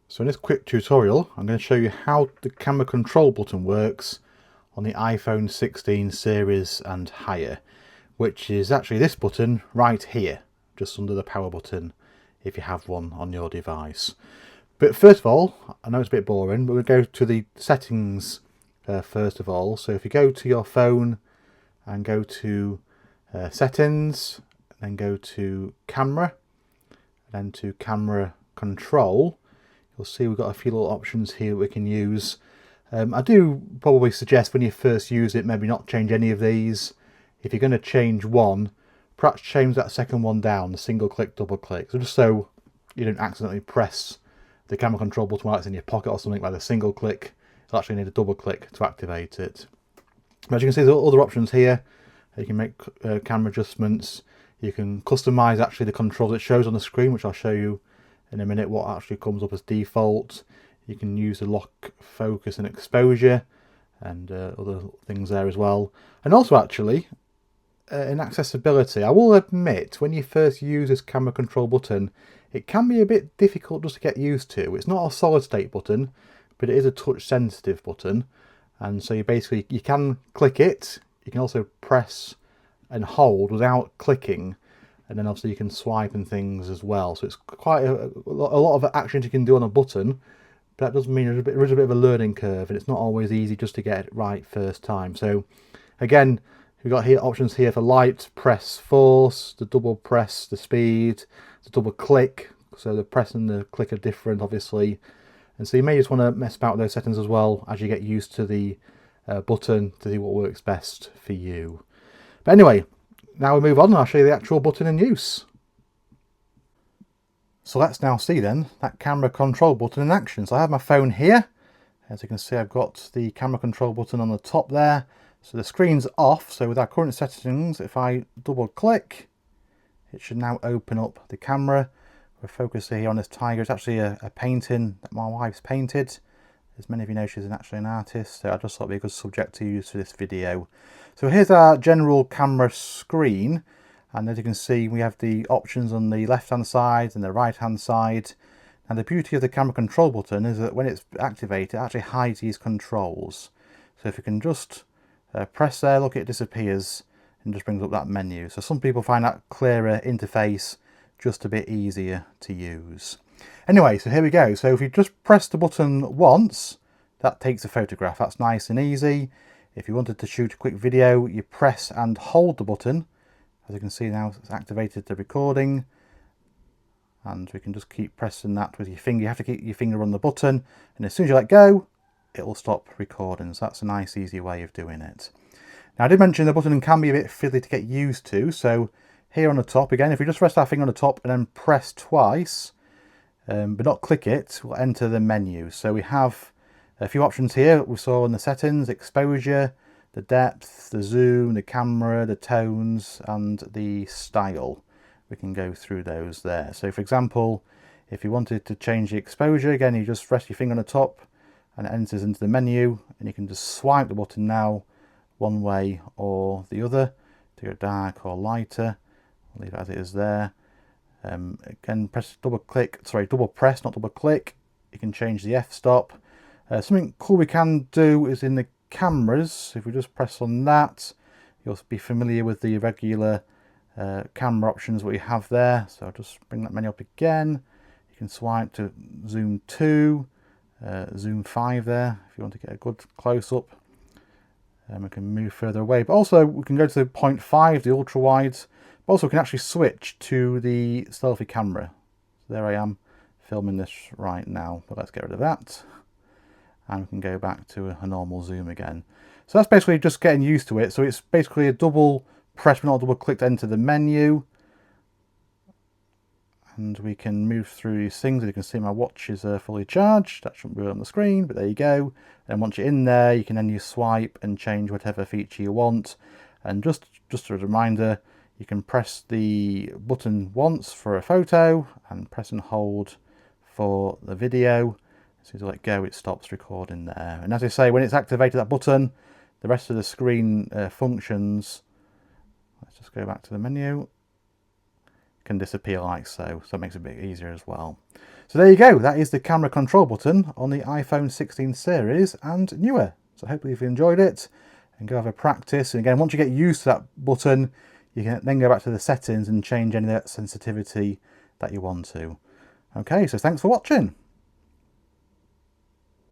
So in this quick tutorial, I'm going to show you how the camera control button works on the iPhone 16 series and higher, which is actually this button right here, just under the power button if you have one on your device. But first of all, I know it's a bit boring, but we'll go to the settings first of all. So if you go to your phone and go to settings, then go to camera, then to camera control, you'll see we've got a few little options here we can use. I do probably suggest when you first use it, maybe not change any of these. If you're going to change one, perhaps change that second one down, the single click, double click. So just so you don't accidentally press the camera control button while it's in your pocket or something, like the single click. You'll actually need a double click to activate it. But as you can see, there are other options here. You can make camera adjustments. You can customize actually the controls it shows on the screen, which I'll show you in a minute what actually comes up as default. You can use the lock, focus and exposure and other things there as well. And also actually in accessibility, I will admit when you first use this camera control button, it can be a bit difficult just to get used to. It's not a solid state button, but it is a touch sensitive button. And so you can click it. You can also press and hold without clicking, and then obviously you can swipe and things as well. So it's quite a lot of actions you can do on a button, but that does mean there is a bit of a learning curve, and it's not always easy just to get it right first time. So again, we've got here options here for light, press, force, the double press, the speed, the double click. So the press and the click are different, obviously. And so you may just want to mess about with those settings as well as you get used to the button to see what works best for you. But anyway, now we move on and I'll show you the actual button in use. So let's now see then that camera control button in action. So I have my phone here. As you can see, I've got the camera control button on the top there. So the screen's off. So with our current settings, if I double click, it should now open up the camera. We're focusing here on this tiger. It's actually a painting that my wife's painted. As many of you know, she's actually an artist, so I just thought it'd be a good subject to use for this video. So here's our general camera screen, and as you can see, we have the options on the left-hand side and the right-hand side. And the beauty of the camera control button is that when it's activated, it actually hides these controls. So if you can just press there, look, it disappears and just brings up that menu. So some people find that clearer interface just a bit easier to use. Anyway, so here we go. So if you just press the button once, that takes a photograph. That's nice and easy. If you wanted to shoot a quick video, you press and hold the button. As you can see now, it's activated the recording. And we can just keep pressing that with your finger. You have to keep your finger on the button. And as soon as you let go, it will stop recording. So that's a nice, easy way of doing it. Now, I did mention the button can be a bit fiddly to get used to. So here on the top, again, if we just rest our finger on the top and then press twice, but not click it, we'll enter the menu. So we have a few options here we saw in the settings: exposure, the depth, the zoom, the camera, the tones, and the style. We can go through those there. So for example, if you wanted to change the exposure, again, you just rest your finger on the top and it enters into the menu, and you can just swipe the button now one way or the other to go dark or lighter. I'll leave it as it is there. Again, double press, not double click. You can change the f-stop. Something cool we can do is in the cameras. If we just press on that, you'll be familiar with the regular camera options what you have there. So I'll just bring that menu up again. You can swipe to zoom 2, zoom 5 there if you want to get a good close-up. We can move further away, but also we can go to the 0.5, the ultra wide. Also, we can actually switch to the selfie camera. So there I am filming this right now, but let's get rid of that. And we can go back to a normal zoom again. So that's basically just getting used to it. So it's basically a double press, but not double click to enter the menu. And we can move through these things. As you can see, my watch is fully charged. That shouldn't be on the screen, but there you go. And once you're in there, you can then use swipe and change whatever feature you want. And just a reminder, you can press the button once for a photo and press and hold for the video. As soon as I let go, it stops recording there. And as I say, when it's activated that button, the rest of the screen functions. Let's just go back to the menu. can disappear like so. So it makes it a bit easier as well. So there you go. That is the camera control button on the iPhone 16 series and newer. So hopefully if you enjoyed it, and go have a practice. And again, once you get used to that button, you can then go back to the settings and change any of that sensitivity that you want to. Okay, so thanks for watching.